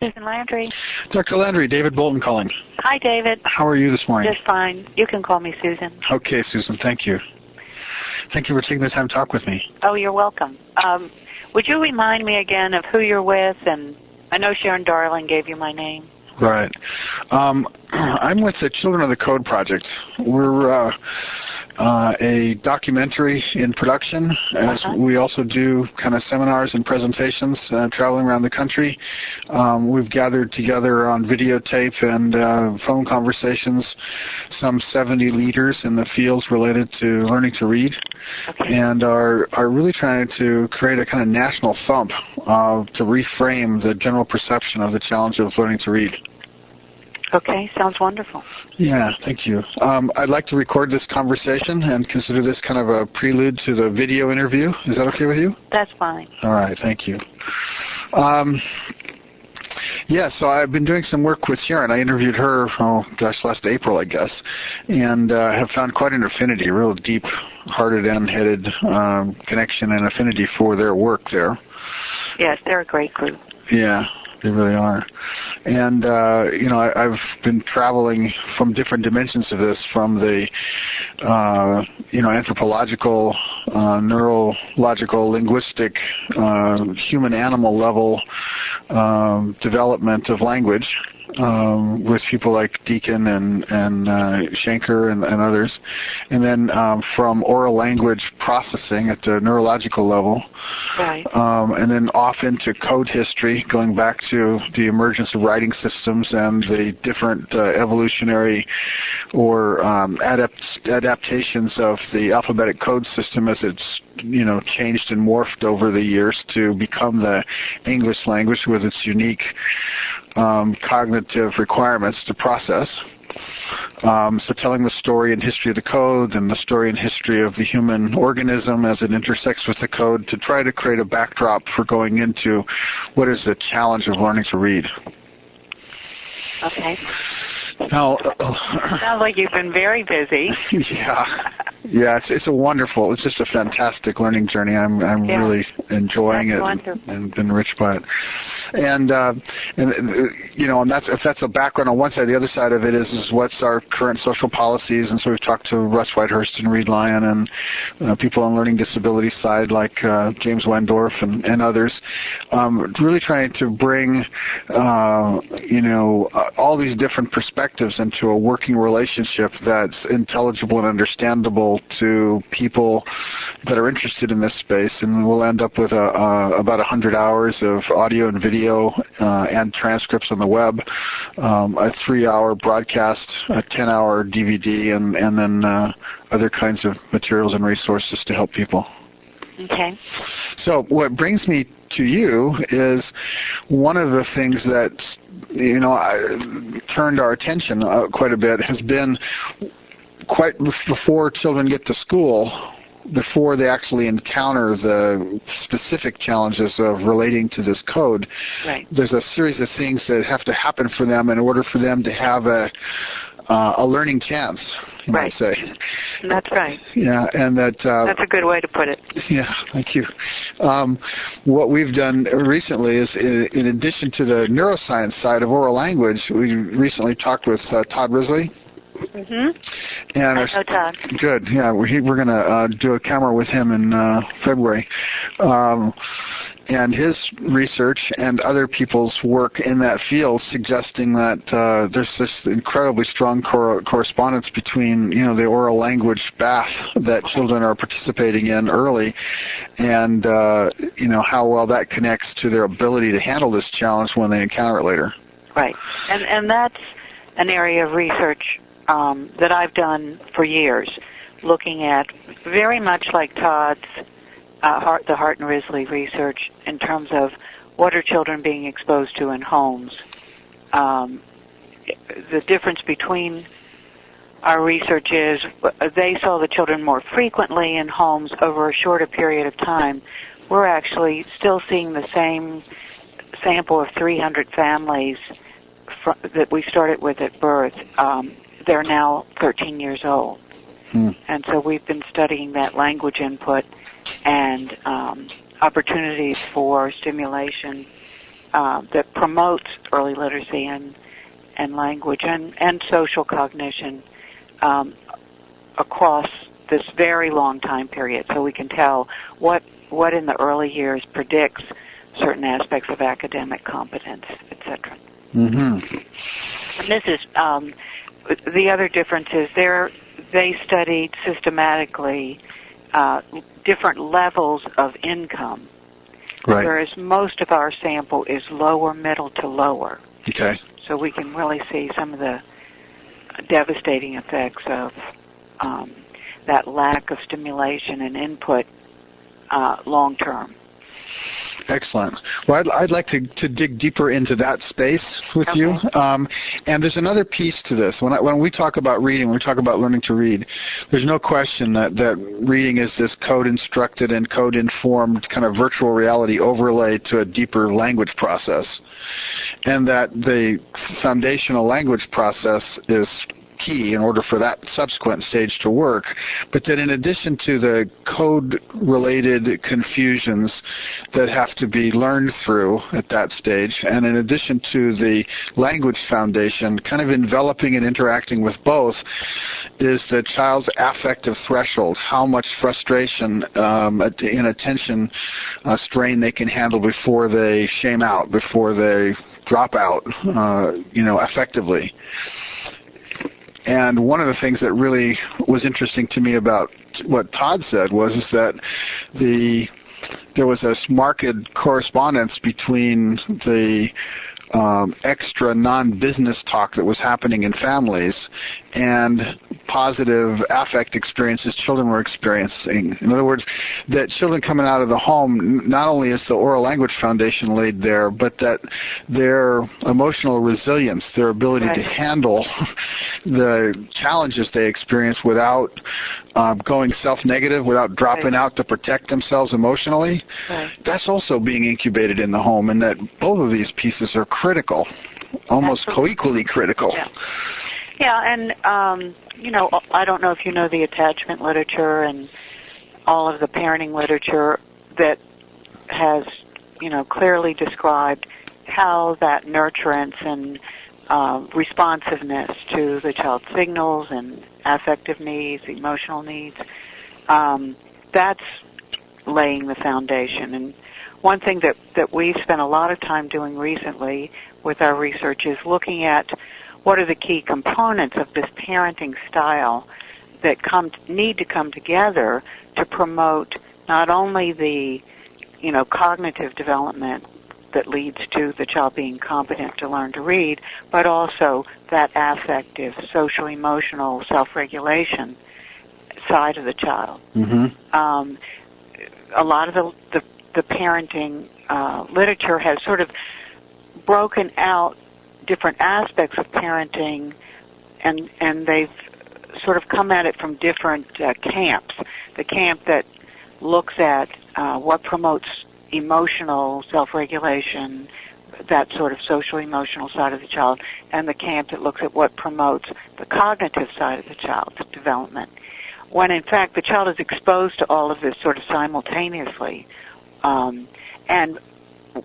Susan Landry. Dr. Landry, David Bolton calling. Hi, David. How are you this morning? Just fine. You can call me Susan. Okay, Susan, thank you. Thank you for taking the time to talk with me. Oh, you're welcome. Would you remind me again of who you're with? And I know Sharon Darling gave you my name. Right. I'm with the Children of the Code Project. We're a documentary in production, as we also do kind of seminars and presentations traveling around the country. We've gathered together on videotape and phone conversations some 70 leaders in the fields related to learning to read, and are really trying to create a kind of national thump to reframe the general perception of the challenge of learning to read. Okay, sounds wonderful. Yeah, thank you. I'd like to record this conversation and consider this kind of a prelude to the video interview. Is that okay with you? That's fine. All right, thank you. Yeah, so I've been doing some work with Sharon. I interviewed her, last April, I guess, and have found quite an affinity, a real deep-hearted and headed connection and affinity for their work there. Yes, they're a great group. Yeah. They really are. And, I've been traveling from different dimensions of this, from the, anthropological, neurological, linguistic, human-animal level development of language with people like Deacon and Schenker and others. And then from oral language processing at the neurological level. Right. And then off into code history, going back to the emergence of writing systems and the different evolutionary or adaptations of the alphabetic code system as it's changed and morphed over the years to become the English language with its unique cognitive requirements to process. So telling the story and history of the code and the story and history of the human organism as it intersects with the code to try to create a backdrop for going into what is the challenge of learning to read. Okay. Now, sounds like you've been very busy. Yeah, it's it's just a fantastic learning journey. I'm really enjoying it and been enriched by it. And if that's a background on one side, the other side of it is what's our current social policies. And so we've talked to Russ Whitehurst and Reed Lyon and people on learning disability side like James Wendorf and others, really trying to bring all these different perspectives into a working relationship that's intelligible and understandable to people that are interested in this space. And we'll end up with about 100 hours of audio and video and transcripts on the web, a 3-hour broadcast, a 10-hour DVD, and then other kinds of materials and resources to help people. Okay. So what brings me to you is one of the things that turned our attention quite a bit has been quite before children get to school, before they actually encounter the specific challenges of relating to this code. Right. There's a series of things that have to happen for them in order for them to have a learning chance, you might say. That's right. Yeah, and that's a good way to put it. Yeah, thank you. What we've done recently is, in addition to the neuroscience side of oral language, we recently talked with Todd Risley. Mm-hmm. And I know Todd. Good. Yeah, we're going to do a camera with him in February. And his research and other people's work in that field suggesting that there's this incredibly strong correspondence between, the oral language bath that children are participating in early and, how well that connects to their ability to handle this challenge when they encounter it later. Right. And that's an area of research that I've done for years, looking at very much like Todd's the Hart and Risley research in terms of what are children being exposed to in homes. The difference between our research is they saw the children more frequently in homes over a shorter period of time. We're actually still seeing the same sample of 300 families that we started with at birth. They're now 13 years old. And so we've been studying that language input and opportunities for stimulation that promotes early literacy and language and social cognition across this very long time period, so we can tell what in the early years predicts certain aspects of academic competence, etc. Mm-hmm. And this is the other difference is they studied systematically different levels of income, Right. whereas most of our sample is lower, middle to lower. Okay. So we can really see some of the devastating effects of that lack of stimulation and input long term. Excellent. Well, I'd like to dig deeper into that space with you. And there's another piece to this. When we talk about reading, when we talk about learning to read, there's no question that reading is this code-instructed and code-informed kind of virtual reality overlay to a deeper language process. And that the foundational language process is key in order for that subsequent stage to work, but that in addition to the code-related confusions that have to be learned through at that stage, and in addition to the language foundation, kind of enveloping and interacting with both, is the child's affective threshold, how much frustration and attention strain they can handle before they shame out, before they drop out, effectively. And one of the things that really was interesting to me about what Todd said was that there was a marked correspondence between the extra non-business talk that was happening in families and positive affect experiences children were experiencing. In other words, that children coming out of the home, not only is the oral language foundation laid there, but that their emotional resilience, their ability to handle the challenges they experience without going self-negative, without dropping out to protect themselves emotionally, that's also being incubated in the home, and that both of these pieces are critical, almost co-equally critical. Yeah, and, I don't know if you know the attachment literature and all of the parenting literature that has, clearly described how that nurturance and responsiveness to the child's signals and affective needs, emotional needs, that's laying the foundation. And one thing that we've spent a lot of time doing recently with our research is looking at what are the key components of this parenting style that need to come together to promote not only the, cognitive development that leads to the child being competent to learn to read, but also that affective, social-emotional self-regulation side of the child. Mm-hmm. A lot of the parenting literature has sort of broken out different aspects of parenting, and they've sort of come at it from different camps. The camp that looks at what promotes emotional self-regulation, that sort of social-emotional side of the child, and the camp that looks at what promotes the cognitive side of the child's development. When in fact the child is exposed to all of this sort of simultaneously. And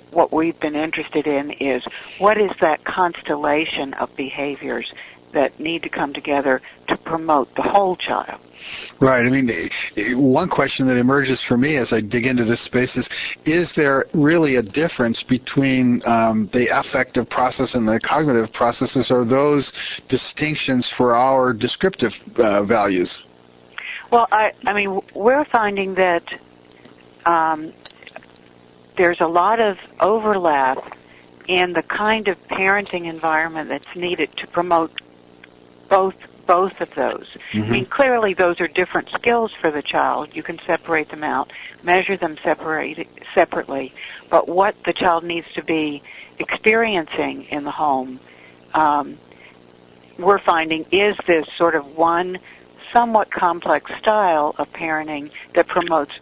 what we've been interested in is what is that constellation of behaviors that need to come together to promote the whole child. Right. I mean, one question that emerges for me as I dig into this space is there really a difference between the affective process and the cognitive processes, or those distinctions for our descriptive values? Well, I mean, we're finding that there's a lot of overlap in the kind of parenting environment that's needed to promote both of those. Mm-hmm. I mean, clearly those are different skills for the child. You can separate them out, measure them separately, but what the child needs to be experiencing in the home, we're finding is this sort of one somewhat complex style of parenting that promotes,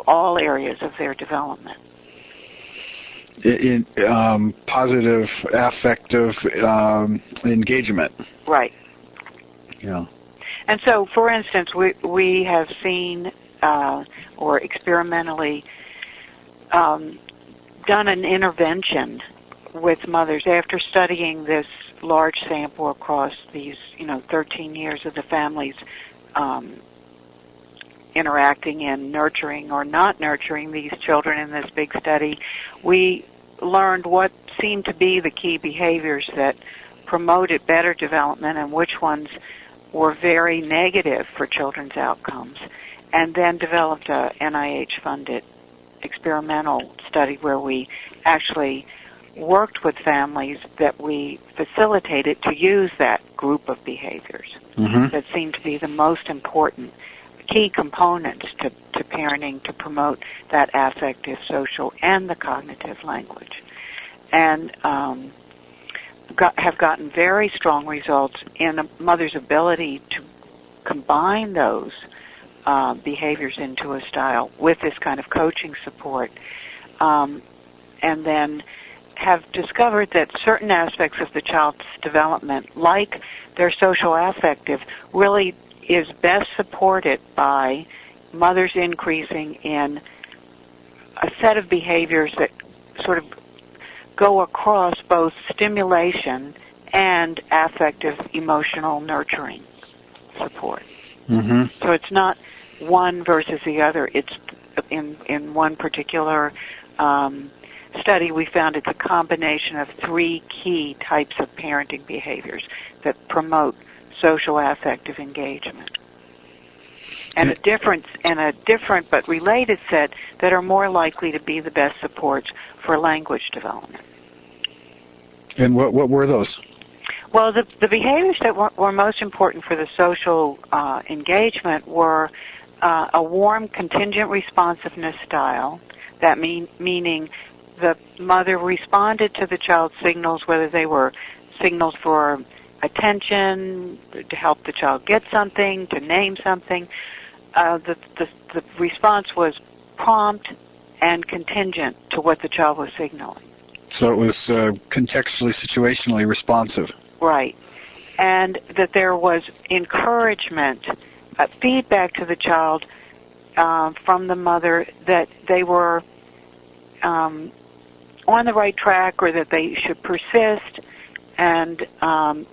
all areas of their development. In positive affective engagement. Right. Yeah. And so, for instance, we have seen or experimentally done an intervention with mothers after studying this large sample across these, 13 years of the families interacting and nurturing or not nurturing these children in this big study. We learned what seemed to be the key behaviors that promoted better development and which ones were very negative for children's outcomes, and then developed a NIH-funded experimental study where we actually worked with families that we facilitated to use that group of behaviors that seemed to be the most important key components to parenting to promote that affective, social, and the cognitive language. And have gotten very strong results in a mother's ability to combine those behaviors into a style with this kind of coaching support, and then have discovered that certain aspects of the child's development, like their social affective, really is best supported by mothers increasing in a set of behaviors that sort of go across both stimulation and affective, emotional nurturing support. So it's not one versus the other. It's in one particular study, we found it's a combination of three key types of parenting behaviors that promote social affective engagement, and a different but related set that are more likely to be the best supports for language development. And what were those? Well, the behaviors that were most important for the social engagement were a warm contingent responsiveness style, that meaning the mother responded to the child's signals, whether they were signals for attention, to help the child get something, to name something. The response was prompt and contingent to what the child was signaling. So it was contextually, situationally responsive. Right. And that there was encouragement, feedback to the child from the mother that they were on the right track, or that they should persist and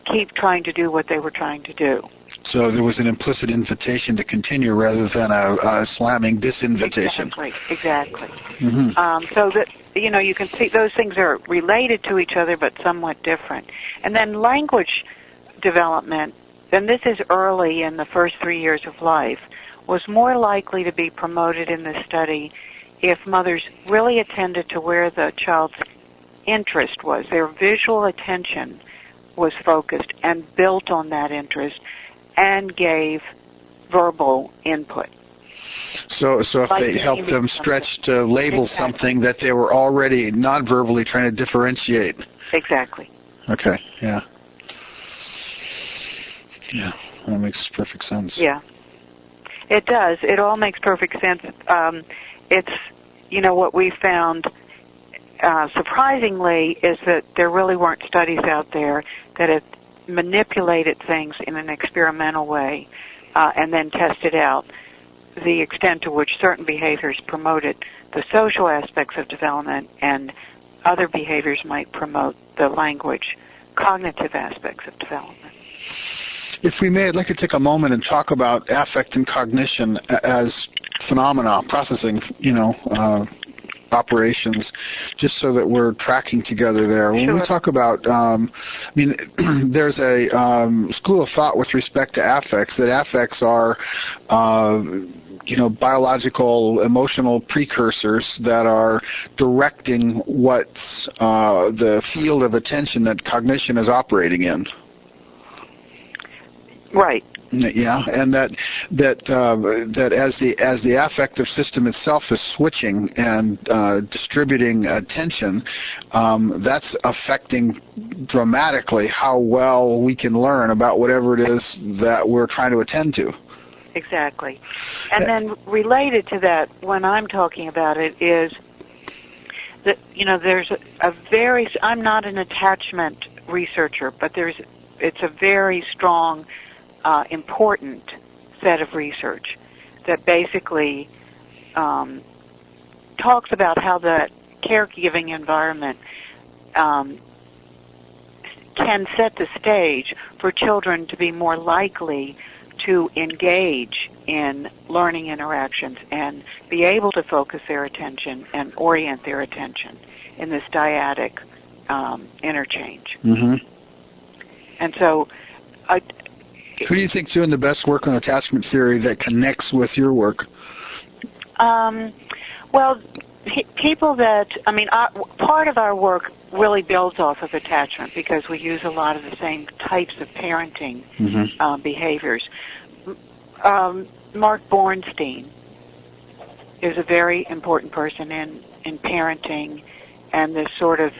keep trying to do what they were trying to do. So there was an implicit invitation to continue rather than a slamming disinvitation. Exactly. So that, you can see those things are related to each other but somewhat different. And then language development, and this is early in the first 3 years of life, was more likely to be promoted in this study if mothers really attended to where the child's interest was. Their visual attention was focused and built on that interest and gave verbal input. So if they helped them stretch to label something that they were already non-verbally trying to differentiate. Exactly. Okay, yeah. Yeah, that makes perfect sense. Yeah, it does. It all makes perfect sense. It's, what we found surprisingly is that there really weren't studies out there that had manipulated things in an experimental way and then tested out the extent to which certain behaviors promoted the social aspects of development and other behaviors might promote the language, cognitive aspects of development. If we may, I'd like to take a moment and talk about affect and cognition as phenomena, processing, operations, just so that we're tracking together there. When we talk about, there's a school of thought with respect to affects, that affects are, biological, emotional precursors that are directing what's the field of attention that cognition is operating in. Right. Yeah, and that as the affective system itself is switching and distributing attention, that's affecting dramatically how well we can learn about whatever it is that we're trying to attend to. Exactly. And then related to that, when I'm talking about it, is that, there's I'm not an attachment researcher, but it's a very strong important set of research that basically talks about how that caregiving environment can set the stage for children to be more likely to engage in learning interactions and be able to focus their attention and orient their attention in this dyadic interchange. Mm-hmm. And so who do you think's doing the best work on attachment theory that connects with your work? Well, people that, part of our work really builds off of attachment because we use a lot of the same types of parenting behaviors. Mark Bornstein is a very important person in parenting and this sort of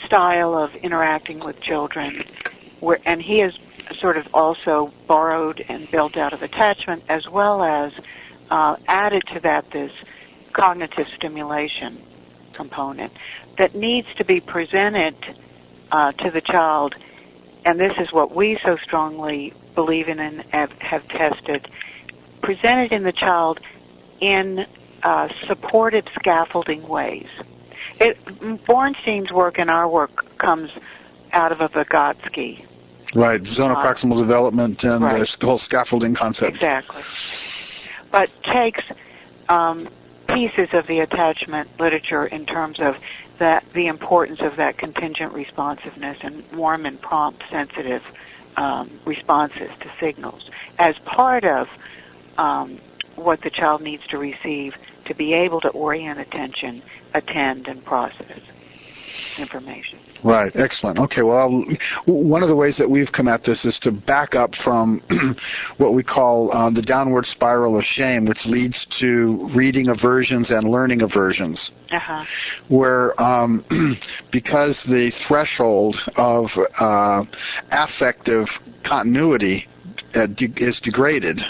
style of interacting with children, and he has sort of also borrowed and built out of attachment, as well as added to that this cognitive stimulation component that needs to be presented to the child, and this is what we so strongly believe in and have tested, presented in the child in supportive scaffolding ways. Bornstein's work and our work comes out of a Vygotsky. Right, zone of proximal development and right. the whole scaffolding concept. Exactly. But takes pieces of the attachment literature in terms of the importance of that contingent responsiveness and warm and prompt sensitive responses to signals as part of what the child needs to receive to be able to orient attention, attend, and process information. Right, excellent. Okay, well, one of the ways that we've come at this is to back up from what we call the downward spiral of shame, which leads to reading aversions and learning aversions, where because the threshold of affective continuity is degraded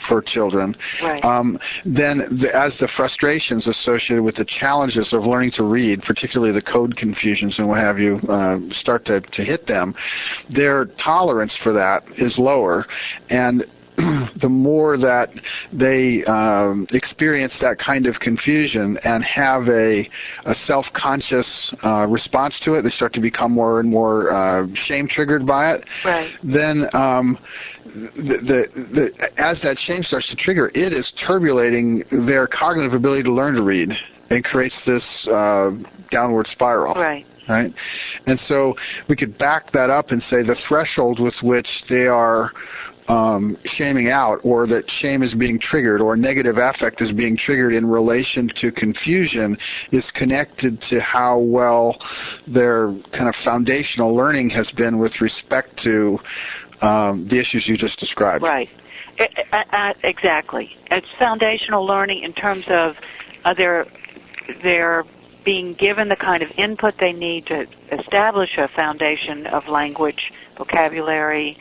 for children, right. Then as the frustrations associated with the challenges of learning to read, particularly the code confusions and what have you, start to hit them, their tolerance for that is lower, and the more that they experience that kind of confusion and have a self-conscious response to it, they start to become more and more shame-triggered by it. Right. Then as that shame starts to trigger, it is turbulating their cognitive ability to learn to read and creates this downward spiral. Right. Right? And so we could back that up and say the threshold with which they are shaming out, or that shame is being triggered, or negative affect is being triggered in relation to confusion, is connected to how well their kind of foundational learning has been with respect to the issues you just described. Right. Exactly. It's foundational learning in terms of they're being given the kind of input they need to establish a foundation of language, vocabulary,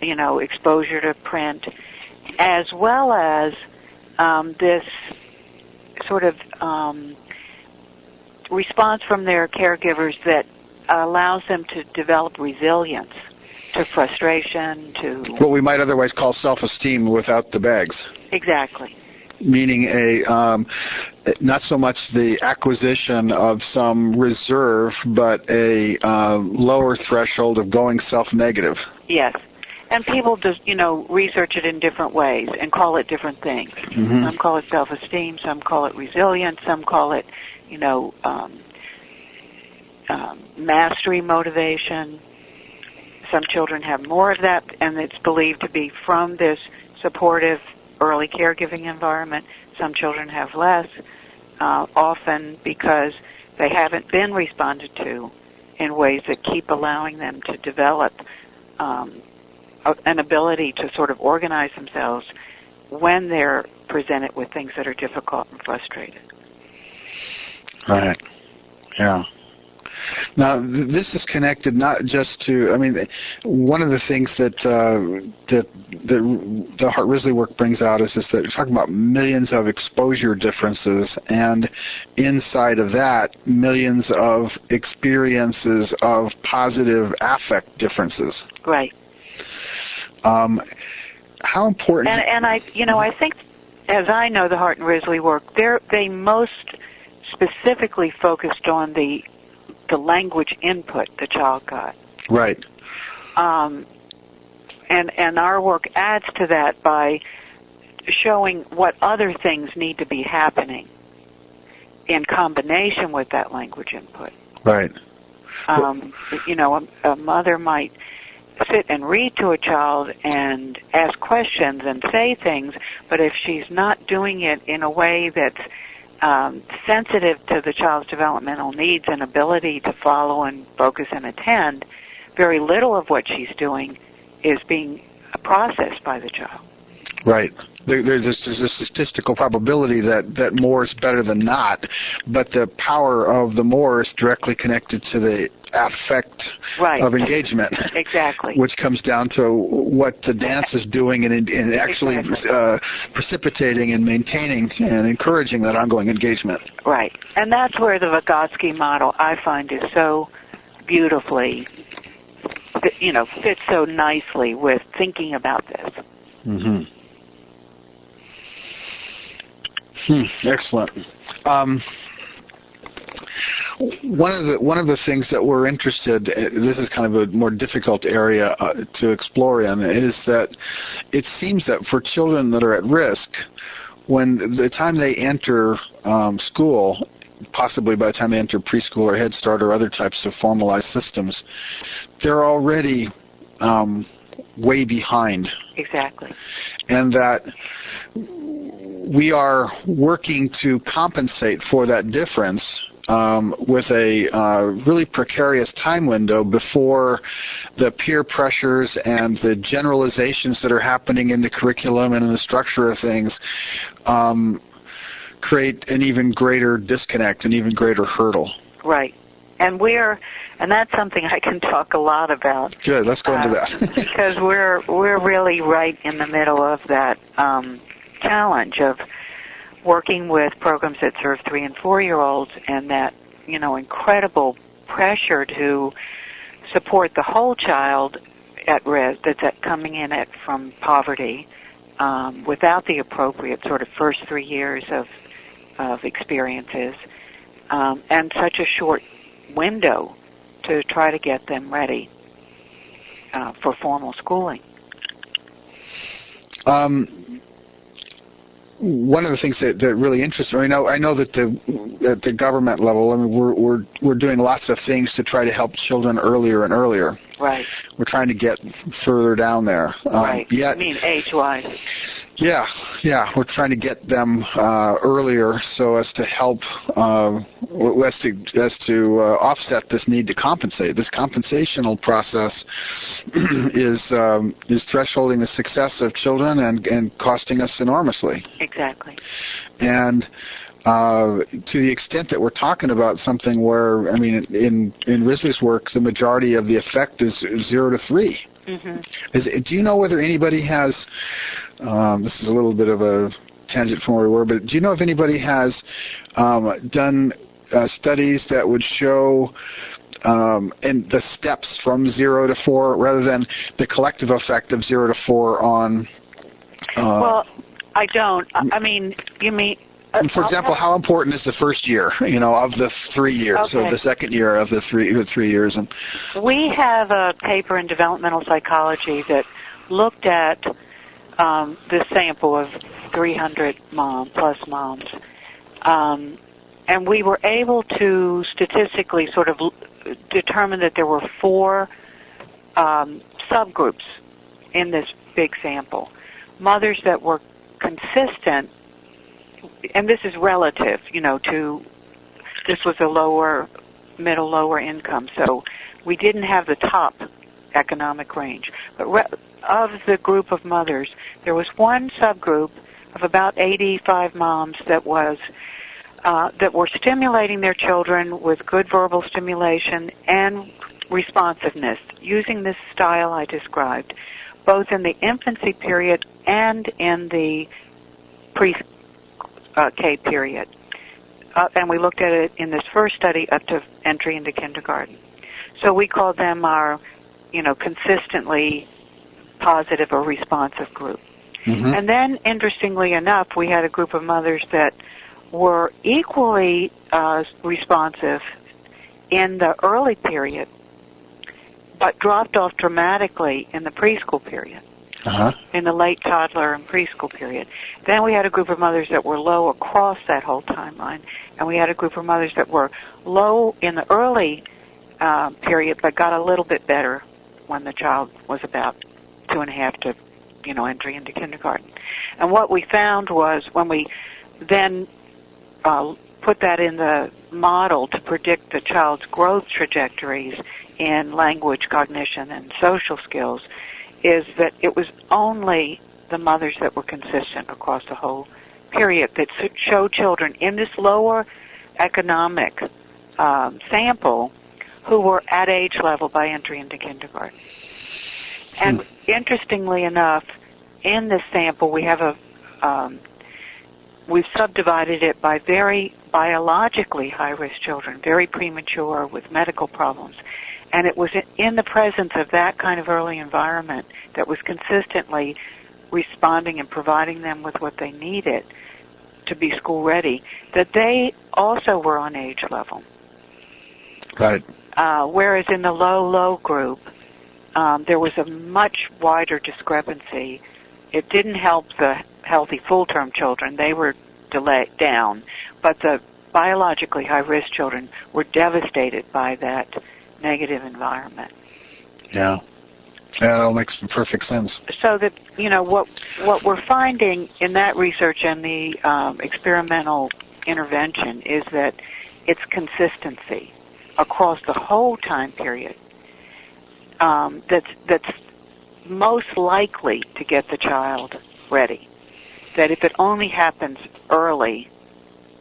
exposure to print, as well as this sort of response from their caregivers that allows them to develop resilience to frustration, to what we might otherwise call self-esteem without the bags. Exactly. Meaning not so much the acquisition of some reserve, but a lower threshold of going self-negative. Yes. And people just, research it in different ways and call it different things. Mm-hmm. Some call it self-esteem, some call it resilience, some call it, mastery motivation. Some children have more of that, and it's believed to be from this supportive early caregiving environment. Some children have less, often because they haven't been responded to in ways that keep allowing them to develop an ability to sort of organize themselves when they're presented with things that are difficult and frustrated. Right. Yeah. Now, this is connected not just to, one of the things that the Hart-Risley work brings out is that we're talking about millions of exposure differences, and inside of that, millions of experiences of positive affect differences. Right. How important... And I think, as I know the Hart and Risley work, they most specifically focused on the language input the child got. Right. And our work adds to that by showing what other things need to be happening in combination with that language input. Right. You know, a mother might sit and read to a child and ask questions and say things, but if she's not doing it in a way that's sensitive to the child's developmental needs and ability to follow and focus and attend, very little of what she's doing is being processed by the child. Right. There's a statistical probability that more is better than not, but the power of the more is directly connected to the affect of engagement. Exactly. Which comes down to what the dance is doing and actually precipitating and maintaining and encouraging that ongoing engagement. Right. And that's where the Vygotsky model, I find, is so beautifully, you know, fits so nicely with thinking about this. Mm-hmm. Excellent. One of the things that we're interested, this is kind of a more difficult area to explore in, is that it seems that for children that are at risk, when the time they enter school, possibly by the time they enter preschool or Head Start or other types of formalized systems, they're already way behind. Exactly. And that we are working to compensate for that difference with a really precarious time window before the peer pressures and the generalizations that are happening in the curriculum and in the structure of things create an even greater disconnect, an even greater hurdle. Right. And that's something I can talk a lot about. Good, let's go into that. Because we're really right in the middle of that challenge of working with programs that serve 3- and 4-year-olds, and that, you know, incredible pressure to support the whole child at risk that's coming in from poverty without the appropriate sort of first 3 years of experiences, and such a short window to try to get them ready for formal schooling. One of the things that really interests me, I know that at the government level, I mean, we're doing lots of things to try to help children earlier and earlier. Right. We're trying to get further down there. Right. I mean, age-wise. Yeah. We're trying to get them earlier so as to help, as to offset this need to compensate. This compensational process is thresholding the success of children and costing us enormously. Exactly. And to the extent that we're talking about something where, I mean, in Risley's work, the majority of the effect is 0 to 3. Mm-hmm. Do you know whether anybody has, this is a little bit of a tangent from where we were, but do you know if anybody has done studies that would show in the steps from 0 to 4 rather than the collective effect of 0 to 4 on... well, I don't. I mean, you mean... For example, how important is the first year, you know, of the 3 years, okay, or the second year of the three years? And we have a paper in Developmental Psychology that looked at this sample of 300 plus moms, and we were able to statistically sort of determine that there were 4 subgroups in this big sample. Mothers that were consistent, and this is relative, you know, this was a lower income, so we didn't have the top economic range. But of the group of mothers, there was one subgroup of about 85 moms that were stimulating their children with good verbal stimulation and responsiveness, using this style I described, both in the infancy period and in the pre-K period. And we looked at it in this first study up to entry into kindergarten. So we called them our, you know, consistently positive or responsive group. Mm-hmm. And then, interestingly enough, we had a group of mothers that were equally responsive in the early period, but dropped off dramatically in the preschool period, in the late toddler and preschool period. Then we had a group of mothers that were low across that whole timeline, and we had a group of mothers that were low in the early period, but got a little bit better when the child was about 2.5 to, entry into kindergarten. And what we found was when we then put that in the model to predict the child's growth trajectories in language, cognition, and social skills, is that it was only the mothers that were consistent across the whole period that showed children in this lower economic sample who were at age level by entry into kindergarten. And interestingly enough, in this sample we have we've subdivided it by very biologically high-risk children, very premature with medical problems. And it was in the presence of that kind of early environment that was consistently responding and providing them with what they needed to be school ready, that they also were on age level. Right. Whereas in the low group, there was a much wider discrepancy. It didn't help the healthy full-term children. They were down. But the biologically high-risk children were devastated by that negative environment. Yeah. Yeah, that all makes perfect sense. So that, what we're finding in that research and the experimental intervention is that it's consistency across the whole time period that's most likely to get the child ready. That if it only happens early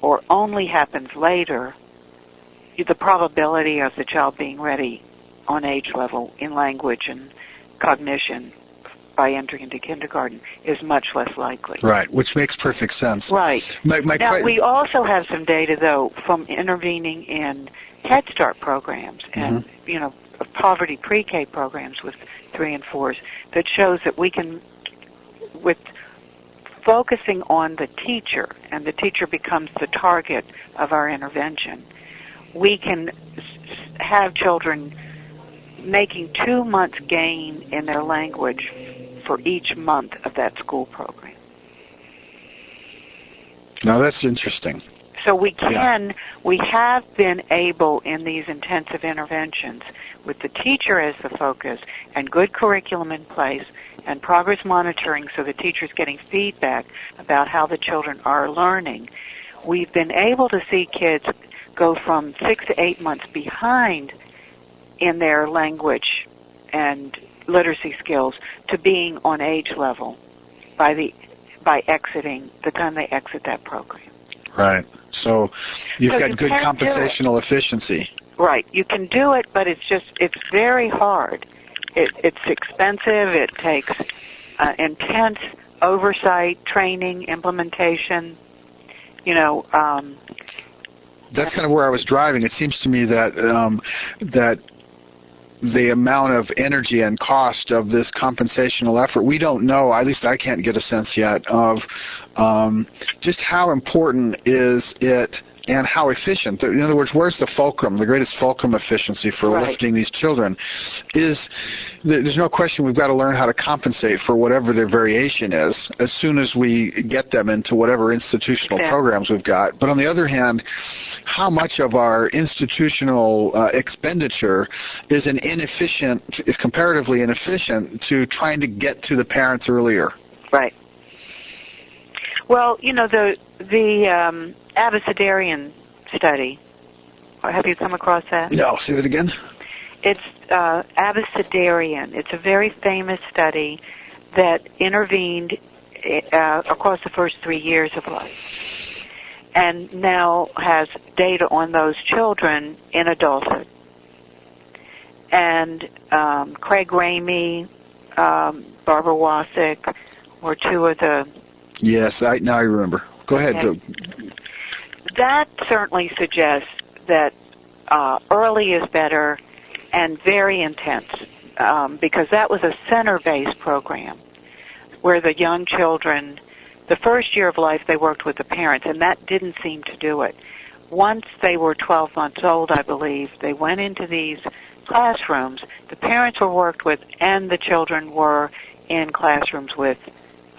or only happens later, the probability of the child being ready on age level in language and cognition by entering into kindergarten is much less likely. Right, which makes perfect sense. Right. Now, we also have some data, though, from intervening in Head Start programs and, poverty pre-K programs with 3 and 4s that shows that we can, with focusing on the teacher, and the teacher becomes the target of our intervention, we can have children making 2 months gain in their language for each month of that school program. Now that's interesting. So we have been able in these intensive interventions with the teacher as the focus and good curriculum in place and progress monitoring so the teacher's getting feedback about how the children are learning. We've been able to see kids go from 6 to 8 months behind in their language and literacy skills to being on age level by exiting the time they exit that program. Right. So you've got good compensational efficiency. Right. You can do it, but it's very hard. It's expensive. It takes intense oversight, training, implementation. That's kind of where I was driving. It seems to me that that the amount of energy and cost of this compensational effort, we don't know, at least I can't get a sense yet, of just how important is it and how efficient. In other words, where's the fulcrum, the greatest fulcrum efficiency for lifting these children? There's no question we've got to learn how to compensate for whatever their variation is as soon as we get them into whatever institutional programs we've got. But on the other hand, how much of our institutional expenditure is comparatively inefficient to trying to get to the parents earlier? Right. Well, the Adversarian study, have you come across that? No, say that again. It's Adversarian. It's a very famous study that intervened across the first 3 years of life and now has data on those children in adulthood. And Craig Ramey, Barbara Wasik were two of the... Yes, now I remember. Go ahead. Okay. That certainly suggests that early is better and very intense because that was a center-based program where the young children The first year of life, they worked with the parents, and that didn't seem to do it. Once they were 12 months old, I believe, they went into these classrooms. The parents were worked with, and the children were in classrooms with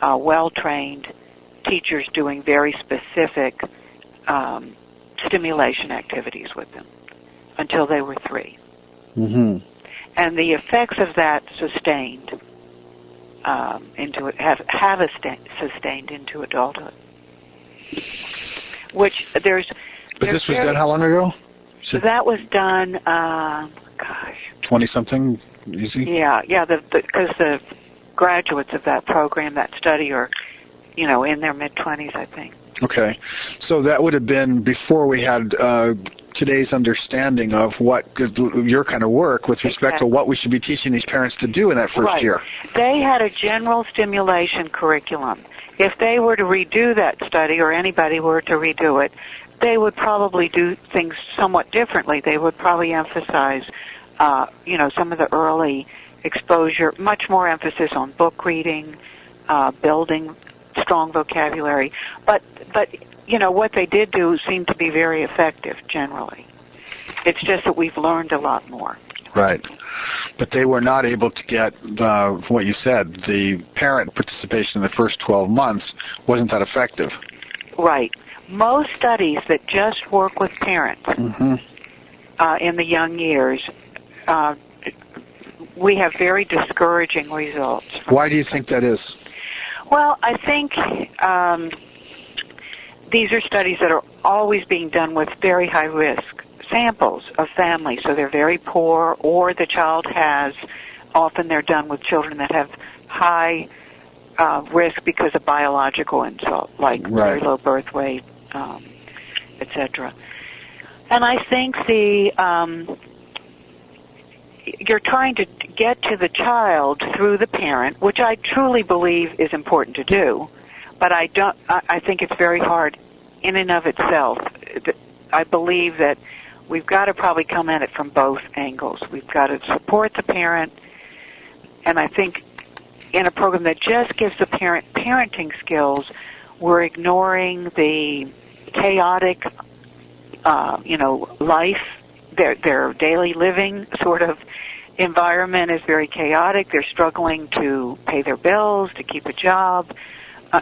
well-trained teachers doing very specific stimulation activities with them until they were 3. Mm-hmm. And the effects of that sustained sustained into adulthood. But this was done how long ago? So that was done, 20-something, easy? Yeah, because the graduates of that program, that study, are, in their mid-20s, I think. Okay. So that would have been before we had today's understanding of your kind of work with respect to what we should be teaching these parents to do in that first year. They had a general stimulation curriculum. If they were to redo that study, or anybody were to redo it, they would probably do things somewhat differently. They would probably emphasize, some of the early exposure, much more emphasis on book reading, building strong vocabulary. But what they did do seemed to be very effective generally. It's just that we've learned a lot more. Right. But they were not able to get, what you said, the parent participation in the first 12 months wasn't that effective. Right. Most studies that just work with parents in the young years, we have very discouraging results. Why do you think that is? Well, I think these are studies that are always being done with very high-risk samples of families. So they're very poor, or the child often they're done with children that have high risk because of biological insult, like very low birth weight, etc. And I think you're trying to get to the child through the parent, which I truly believe is important to do, but I think it's very hard in and of itself. I believe that we've got to probably come at it from both angles. We've got to support the parent, and I think in a program that just gives the parent parenting skills, we're ignoring the chaotic, life. Their daily living sort of environment is very chaotic. They're struggling to pay their bills, to keep a job.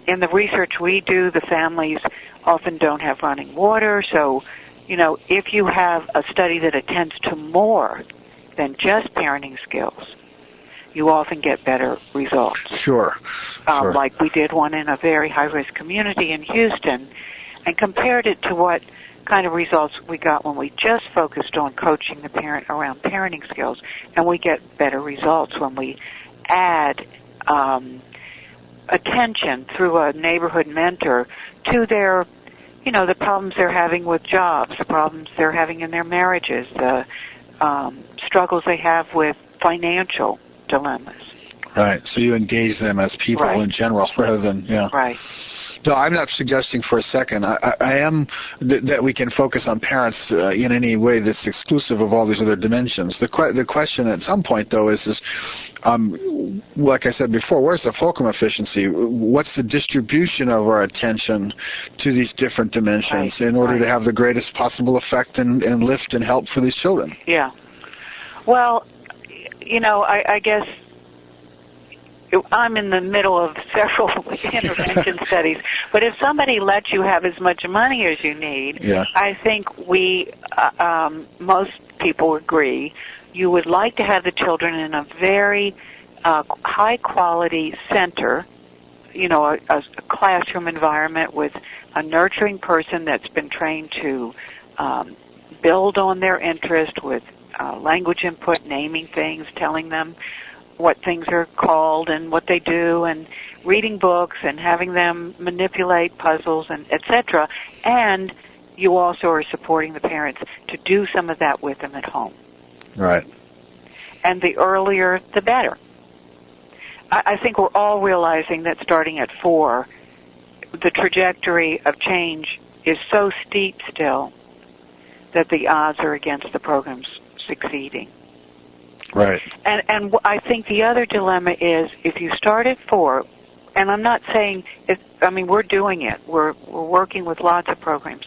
In the research we do, the families often don't have running water. So, if you have a study that attends to more than just parenting skills, you often get better results. Sure. Like we did one in a very high-risk community in Houston and compared it to what kind of results we got when we just focused on coaching the parent around parenting skills, and we get better results when we add attention through a neighborhood mentor to their, the problems they're having with jobs, the problems they're having in their marriages, the struggles they have with financial dilemmas. Right. So you engage them as people in general rather than, Right. No, I'm not suggesting for a second. I am that we can focus on parents in any way that's exclusive of all these other dimensions. The question at some point, though, is like I said before, where's the fulcrum efficiency? What's the distribution of our attention to these different dimensions in order to have the greatest possible effect and lift and help for these children? Yeah. Well, I guess I'm in the middle of several intervention studies, but if somebody lets you have as much money as you need, I think most people agree, you would like to have the children in a very high-quality center, a classroom environment with a nurturing person that's been trained to build on their interest with language input, naming things, telling them what things are called and what they do, and reading books and having them manipulate puzzles and etc. And you also are supporting the parents to do some of that with them at home. Right. And the earlier, the better. I think we're all realizing that starting at 4, the trajectory of change is so steep still that the odds are against the programs succeeding. Right. And I think the other dilemma is if you start at 4, and I'm not saying, we're doing it. We're working with lots of programs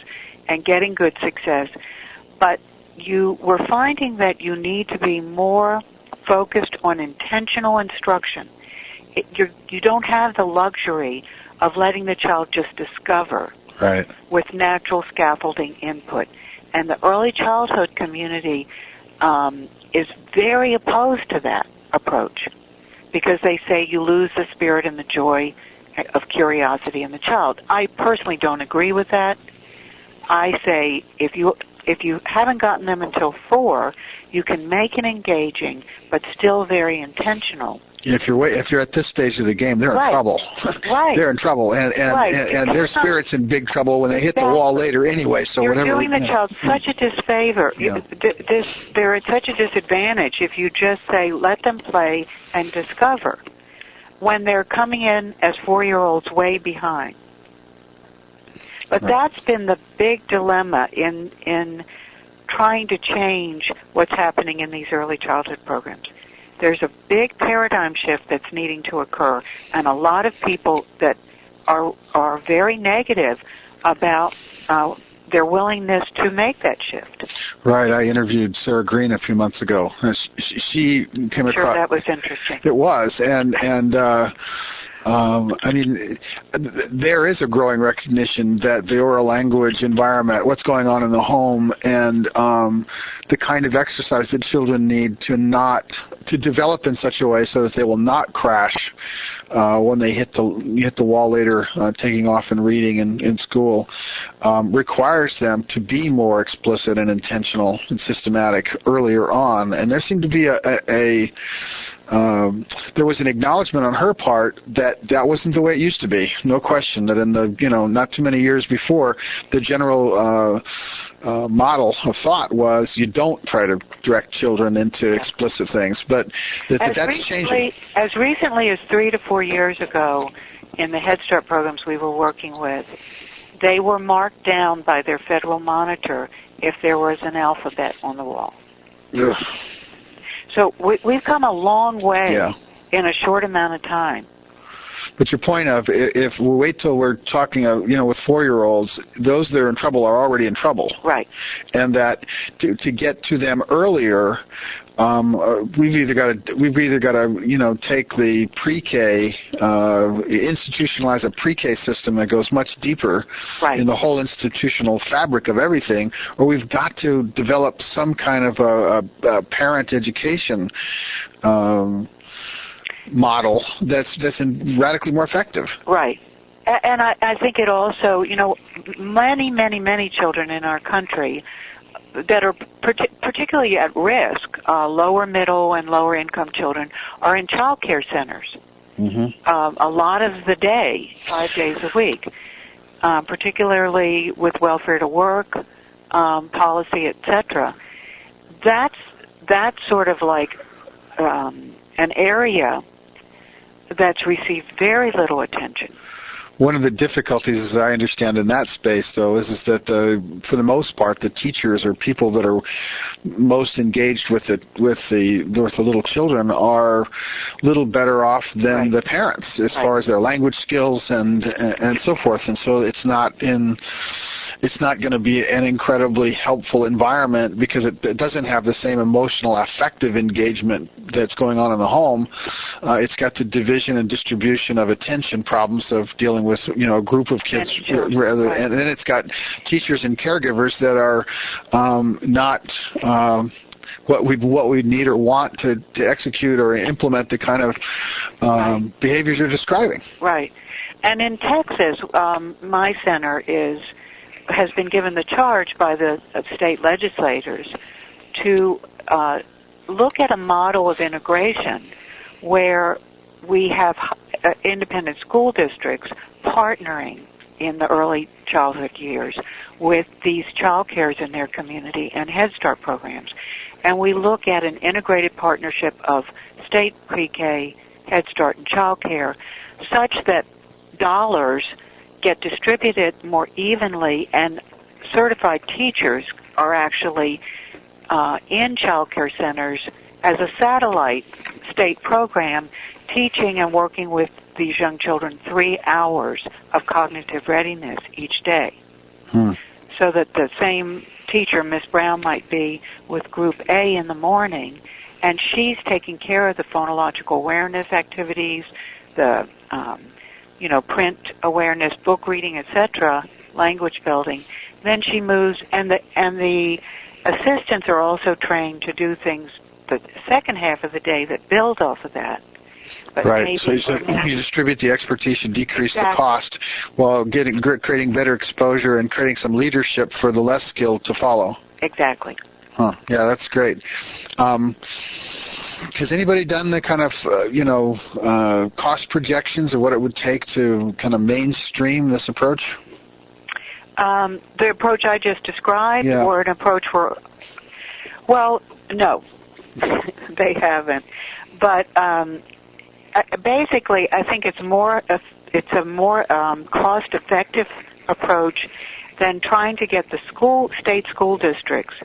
and getting good success, but we're finding that you need to be more focused on intentional instruction. You don't have the luxury of letting the child just discover with natural scaffolding input. And the early childhood community is very opposed to that approach because they say you lose the spirit and the joy of curiosity in the child. I personally don't agree with that. I say if you haven't gotten them until 4, you can make it engaging but still very intentional. If you're at this stage of the game, they're in trouble. They're in trouble, and their spirit's in big trouble when they hit the wall later anyway. So you're doing the child such a disfavor. Yeah. They're at such a disadvantage if you just say let them play and discover when they're coming in as 4-year-olds way behind. But that's been the big dilemma in trying to change what's happening in these early childhood programs. There's a big paradigm shift that's needing to occur, and a lot of people that are very negative about their willingness to make that shift. Right. I interviewed Sarah Green a few months ago. She came across. Sure, that was interesting. It was, and there is a growing recognition that the oral language environment, what's going on in the home, and the kind of exercise that children need to develop in such a way so that they will not crash when they hit the wall later, taking off and reading in school, requires them to be more explicit and intentional and systematic earlier on. And there seemed to be there was an acknowledgement on her part that wasn't the way it used to be. No question that in the not too many years before, the general model of thought was you don't try to direct children into explicit things, but that's changing. As recently as 3 to 4 years ago, in the Head Start programs we were working with, they were marked down by their federal monitor if there was an alphabet on the wall. Ugh. So we've come a long way in a short amount of time. But your point of if we wait till we're talking, with 4-year-olds, those that are in trouble are already in trouble. Right. And that to get to them earlier, we've either got to take the pre-K, institutionalize a pre-K system that goes much deeper in the whole institutional fabric of everything, or we've got to develop some kind of a parent education model that's radically more effective. Right. And I think it also, many children in our country that are particularly at risk, lower middle and lower income children, are in child care centers a lot of the day, 5 days a week, particularly with welfare to work policy, etc. That's sort of like an area that's received very little attention. One of the difficulties, as I understand, in that space, though, is that for the most part, the teachers or people that are most engaged with the little children are little better off than the parents as far as their language skills and so forth. And so it's not going to be an incredibly helpful environment because it doesn't have the same emotional, affective engagement that's going on in the home. It's got the division and distribution of attention problems of dealing with a group of kids, and then it's got teachers and caregivers that are not what we need or want to execute or implement the kind of behaviors you're describing. Right. And in Texas, my center has been given the charge by the state legislators to look at a model of integration where we have independent school districts partnering in the early childhood years with these child cares in their community and Head Start programs. And we look at an integrated partnership of state pre-K, Head Start, and child care such that dollars get distributed more evenly, and certified teachers are actually in child care centers as a satellite state program, teaching and working with these young children 3 hours of cognitive readiness each day. So that the same teacher, Miss Brown, might be with Group A in the morning, and she's taking care of the phonological awareness activities, the print awareness, book reading, etc., language building. Then she moves, and the assistants are also trained to do things the second half of the day that build off of that. But right. So you distribute the expertise and decrease the cost while creating better exposure and creating some leadership for the less skilled to follow. Exactly. Huh. Yeah, that's great. Has anybody done the kind of, cost projections of what it would take to kind of mainstream this approach? The approach I just described, or an approach for, well, no, they haven't. But basically, I think it's a more cost-effective approach than trying to get the state school districts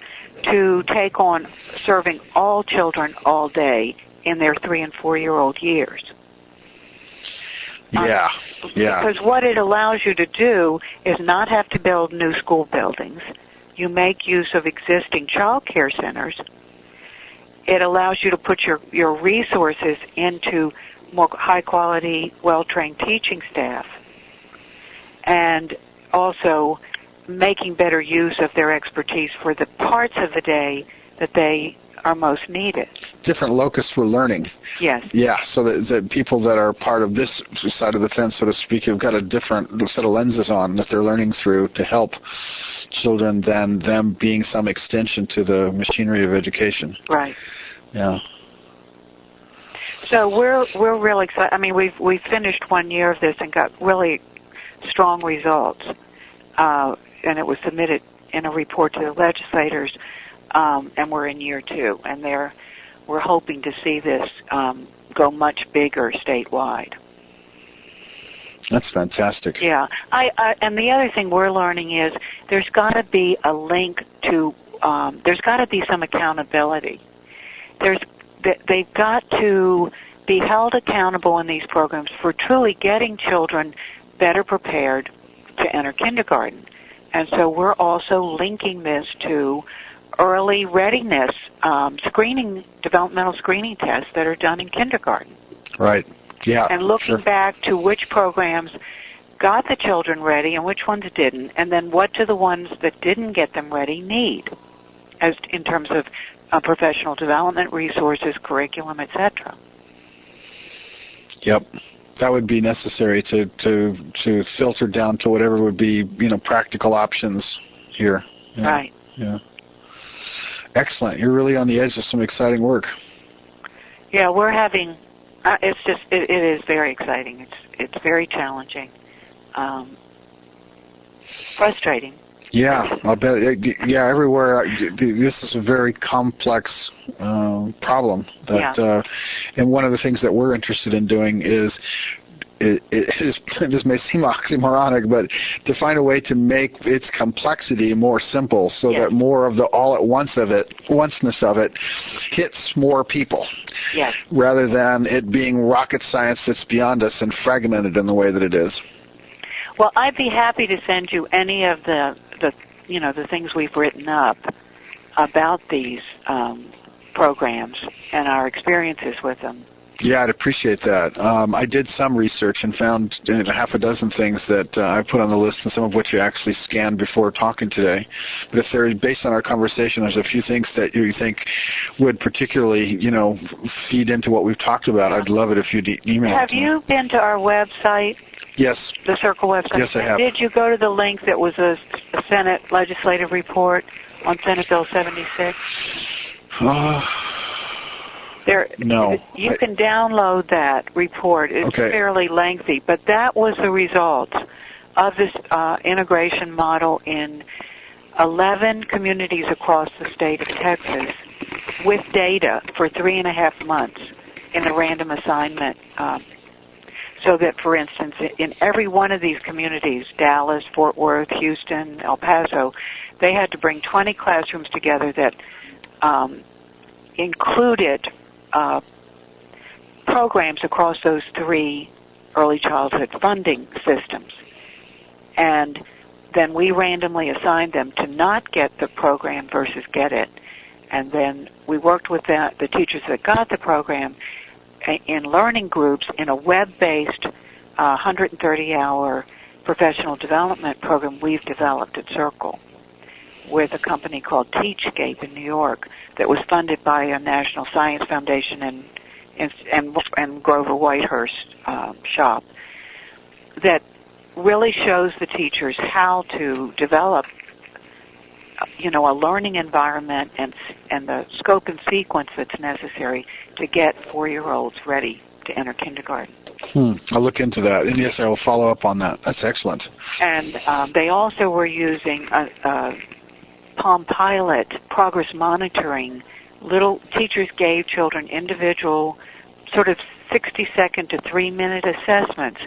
to take on serving all children all day in their 3- and 4-year-old years. Yeah. Because what it allows you to do is not have to build new school buildings. You make use of existing child care centers. It allows you to put your resources into more high-quality, well-trained teaching staff, and also making better use of their expertise for the parts of the day that they are most needed. Different locus for learning. Yes. Yeah, so that people that are part of this side of the fence, so to speak, have got a different set of lenses on that they're learning through to help children than them being some extension to the machinery of education. Right. Yeah. So we're really excited. I mean, we've finished 1 year of this and got really strong results, and it was submitted in a report to the legislators, and we're in year 2, and we're hoping to see this go much bigger statewide. That's fantastic. Yeah, and the other thing we're learning is there's got to be a link to there's got to be some accountability. They've got to be held accountable in these programs for truly getting children better prepared to enter kindergarten. And so we're also linking this to early readiness developmental screening tests that are done in kindergarten. Right. Yeah. And looking back to which programs got the children ready and which ones didn't, and then what do the ones that didn't get them ready need, as in terms of professional development resources, curriculum, etc. Yep, that would be necessary to filter down to whatever would be practical options here. Yeah. Right. Yeah. Excellent. You're really on the edge of some exciting work. Yeah, we're having. It is very exciting. It's very challenging, frustrating. Yeah, I'll bet. Yeah, everywhere. This is a very complex problem. And one of the things that we're interested in doing is, this may seem oxymoronic, but to find a way to make its complexity more simple, so that more of the onceness of it hits more people. Yes. Rather than it being rocket science that's beyond us and fragmented in the way that it is. Well, I'd be happy to send you any of the things we've written up about these programs and our experiences with them. Yeah, I'd appreciate that. I did some research and found half a dozen things that I put on the list, and some of which you actually scanned before talking today. But if they're based on our conversation, there's a few things that you think would particularly, feed into what we've talked about. I'd love it if you'd email it to me. Have you been to our website? Yes. The Circle website? Yes, I have. Did you go to the link that was a Senate legislative report on Senate Bill 76? No. You can download that report. It's fairly lengthy, but that was the result of this integration model in 11 communities across the state of Texas with data for 3.5 months in a random assignment. So that, for instance, in every one of these communities, Dallas, Fort Worth, Houston, El Paso, they had to bring 20 classrooms together that included programs across those 3 early childhood funding systems. And then we randomly assigned them to not get the program versus get it. And then we worked with the teachers that got the program in learning groups in a web-based 130-hour professional development program we've developed at Circle with a company called Teachscape in New York that was funded by a National Science Foundation and Grover Whitehurst shop that really shows the teachers how to develop a learning environment and the scope and sequence that's necessary to get 4-year-olds ready to enter kindergarten. I'll look into that. And yes, I will follow up on that. That's excellent. And they also were using a Palm Pilot progress monitoring. Little teachers gave children individual sort of 60-second to 3-minute assessments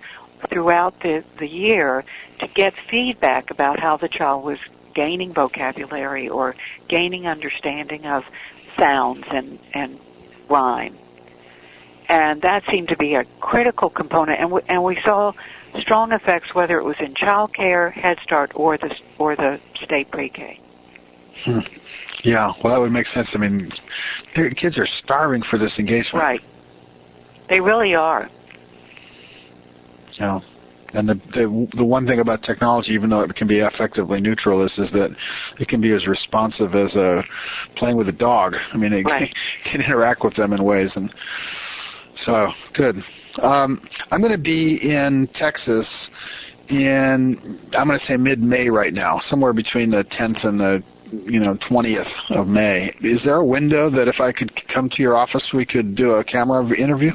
throughout the year to get feedback about how the child was gaining vocabulary or gaining understanding of sounds and rhyme. And that seemed to be a critical component, and we saw strong effects whether it was in child care, Head Start, or the state pre-K. Yeah, well, that would make sense. I mean, kids are starving for this engagement. Right. They really are. Yeah. And the one thing about technology, even though it can be effectively neutral, is that it can be as responsive as playing with a dog. I mean, it can interact with them in ways. And so, good. I'm going to be in Texas I'm going to say mid-May right now, somewhere between the 10th and the 20th of May. Is there a window that if I could come to your office, we could do a camera interview?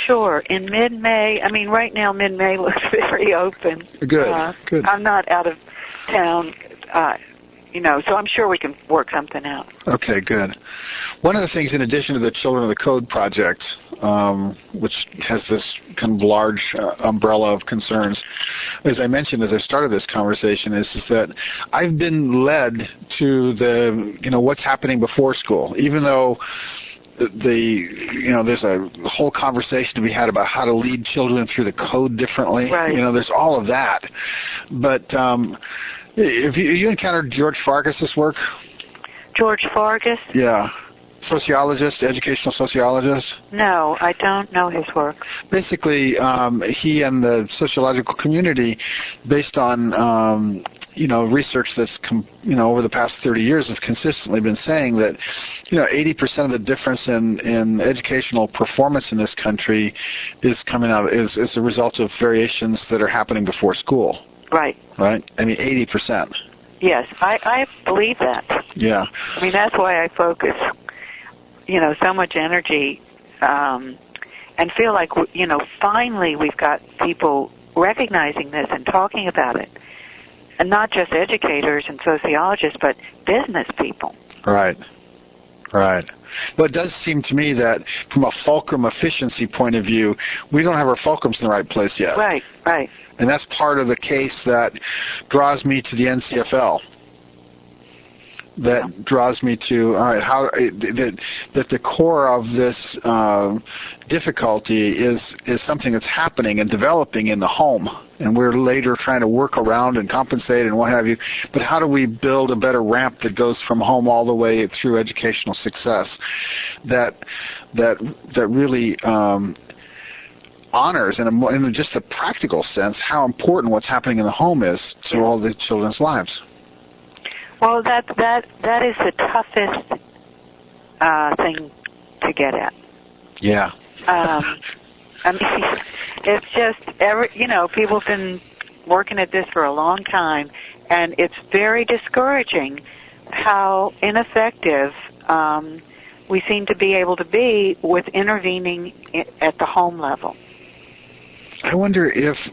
Sure. In mid-May, I mean, right now mid-May looks very open. Good, good. I'm not out of town, so I'm sure we can work something out. Okay, good. One of the things, in addition to the Children of the Code project, which has this kind of large umbrella of concerns, as I mentioned as I started this conversation, is that I've been led to what's happening before school, even though there's a whole conversation to be had about how to lead children through the code differently. Right. There's all of that. But have you encountered George Fargus's work? George Fargus? Yeah. Sociologist, educational sociologist? No, I don't know his work. Basically, he and the sociological community, based on research that's over the past 30 years, have consistently been saying that 80% of the difference in educational performance in this country is coming out is a result of variations that are happening before school. Right. Right? I mean, 80%. Yes, I believe that. Yeah. I mean, that's why I focus so much energy and feel like, finally we've got people recognizing this and talking about it. And not just educators and sociologists, but business people. Right. But it does seem to me that from a fulcrum efficiency point of view, we don't have our fulcrums in the right place yet. Right. And that's part of the case that draws me to the NCFL. That draws me to, all right, how that the core of this difficulty is something that's happening and developing in the home, and we're later trying to work around and compensate and what have you. But how do we build a better ramp that goes from home all the way through educational success that really honors in just a practical sense how important what's happening in the home is to all the children's lives? Well, that is the toughest thing to get at. Yeah. I mean, it's just people have been working at this for a long time, and it's very discouraging how ineffective we seem to be able to be with intervening at the home level. I wonder if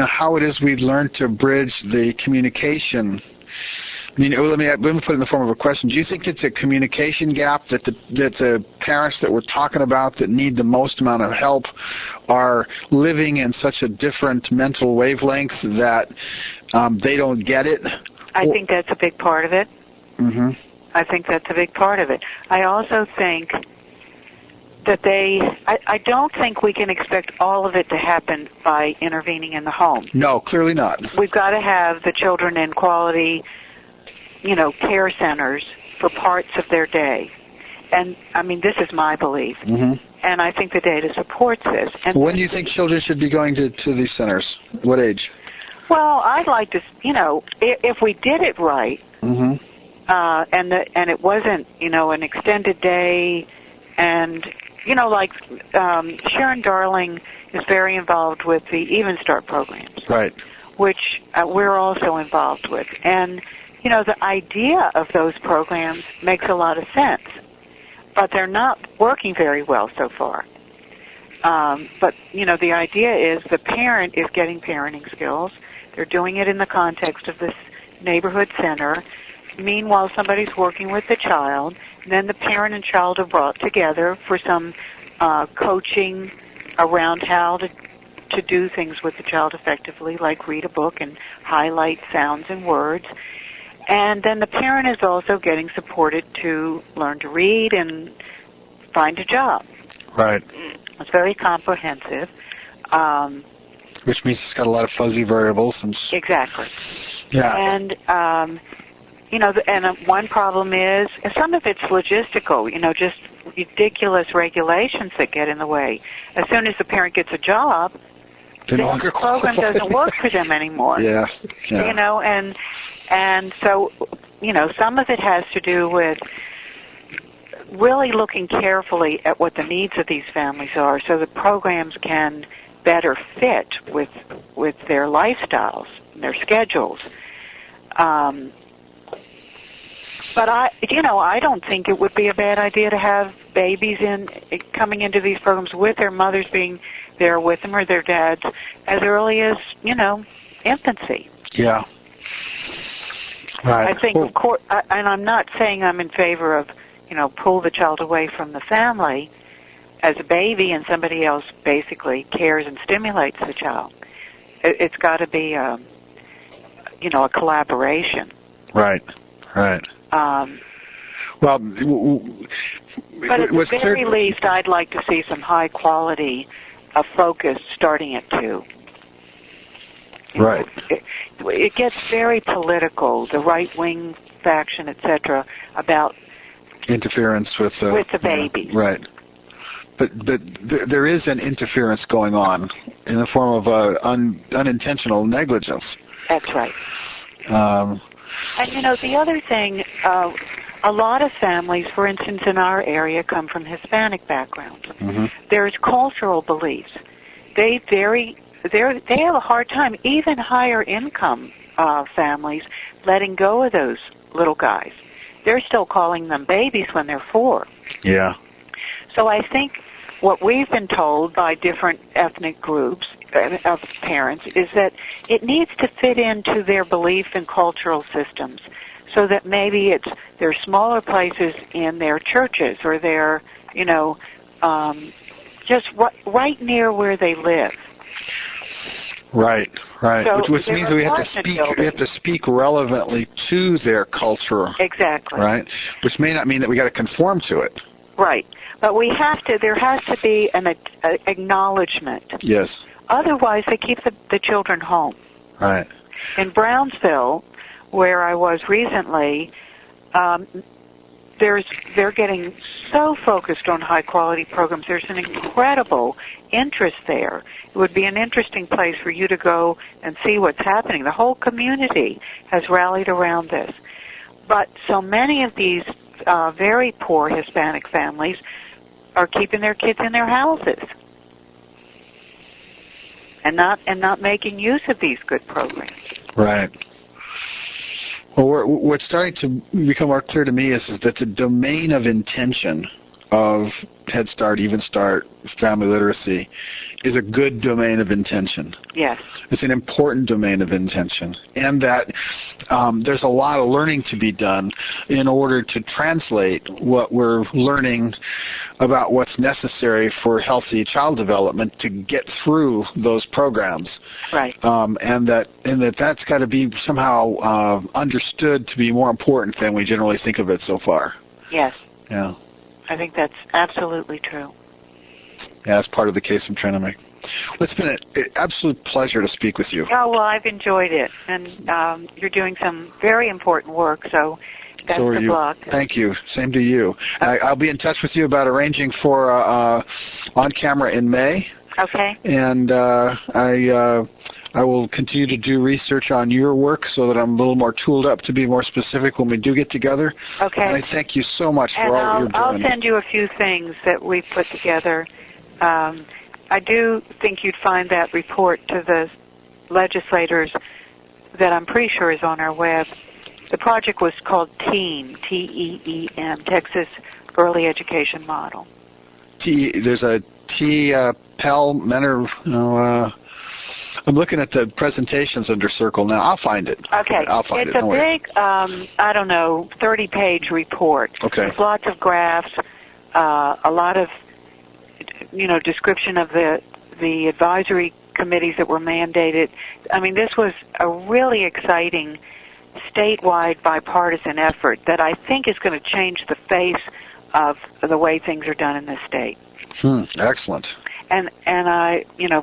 how it is we learn to bridge the communication. I mean, let me put it in the form of a question. Do you think it's a communication gap that the parents that we're talking about that need the most amount of help are living in such a different mental wavelength that they don't get it? I think that's a big part of it. Mm-hmm. I think that's a big part of it. I also think that I don't think we can expect all of it to happen by intervening in the home. No, clearly not. We've got to have the children in quality, care centers for parts of their day. And, I mean, this is my belief. Mm-hmm. And I think the data supports this. And when do you think children should be going to these centers? What age? Well, I'd like to, if we did it right, mm-hmm. And it wasn't, an extended day, and, like Sharon Darling is very involved with the Even Start programs. Right. Which we're also involved with. And, the idea of those programs makes a lot of sense, but they're not working very well so far. But, the idea is the parent is getting parenting skills. They're doing it in the context of this neighborhood center. Meanwhile, somebody's working with the child. And then the parent and child are brought together for some coaching around how to do things with the child effectively, like read a book and highlight sounds and words. And then the parent is also getting supported to learn to read and find a job. Right. It's very comprehensive. Which means it's got a lot of fuzzy variables. Exactly. Yeah. And, one problem is, some of it's logistical, just ridiculous regulations that get in the way. As soon as the parent gets a job, the program doesn't work for them anymore. Yeah. And so, some of it has to do with really looking carefully at what the needs of these families are so the programs can better fit with their lifestyles, their schedules. But I don't think it would be a bad idea to have babies coming into these programs with their mothers being there with them or their dads as early as, infancy. Yeah. Right. I think, of course, and I'm not saying I'm in favor of, pull the child away from the family as a baby and somebody else basically cares and stimulates the child. It's got to be, a collaboration. Right. Right. But at the very least, I'd like to see some high quality focus starting at 2. Right. It gets very political, the right-wing faction, etc., about interference with the baby. Right. But there is an interference going on in the form of unintentional negligence. That's right. And the other thing, a lot of families, for instance, in our area, come from Hispanic backgrounds. Mm-hmm. There's cultural beliefs. They have a hard time, even higher income families, letting go of those little guys. They're still calling them babies when they're 4. Yeah. So I think what we've been told by different ethnic groups of parents is that it needs to fit into their belief and cultural systems, so that maybe there's smaller places in their churches or their, just right near where they live. Right. So which means we have to speak relevantly to their culture. Exactly. Right. Which may not mean that we got to conform to it. Right. But there has to be an acknowledgement. Yes. Otherwise, they keep the children home. Right. In Brownsville, where I was recently, they're getting so focused on high-quality programs. There's an incredible interest there. It would be an interesting place for you to go and see what's happening. The whole community has rallied around this. But so many of these very poor Hispanic families are keeping their kids in their houses and not making use of these good programs. Right. Well, what's starting to become more clear to me is that the domain of intention of Head Start, Even Start, family literacy is a good domain of intention. Yes. It's an important domain of intention, and that there's a lot of learning to be done in order to translate what we're learning about what's necessary for healthy child development to get through those programs. Right. And that's got to be somehow understood to be more important than we generally think of it so far. Yes. Yeah. I think that's absolutely true. Yeah, that's part of the case I'm trying to make. Well, it's been an absolute pleasure to speak with you. Oh, well, I've enjoyed it. And you're doing some very important work, so best of luck. Thank you. Same to you. I'll be in touch with you about arranging for on camera in May. Okay. And I will continue to do research on your work so that I'm a little more tooled up to be more specific when we do get together. Okay. And I thank you so much for all you're doing. I'll send you a few things that we've put together. I do think you'd find that report to the legislators that I'm pretty sure is on our web. The project was called TEAM, T-E-E-M, Texas Early Education Model. There's a Pell Mentor. I'm looking at the presentations under Circle now. I'll find it. Okay. I'll find it. It's a big, 30-page report. Okay. With lots of graphs, a lot of, description of the advisory committees that were mandated. I mean, this was a really exciting statewide bipartisan effort that I think is going to change the face of the way things are done in this state. Excellent. And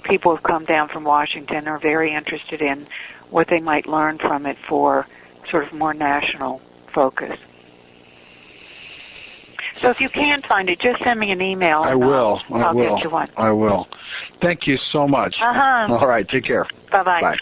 people have come down from Washington and are very interested in what they might learn from it for sort of more national focus. So if you can find it, just send me an email. I will. I'll get you one. I will. Thank you so much. Uh-huh. All right. Take care. Bye-bye. Bye.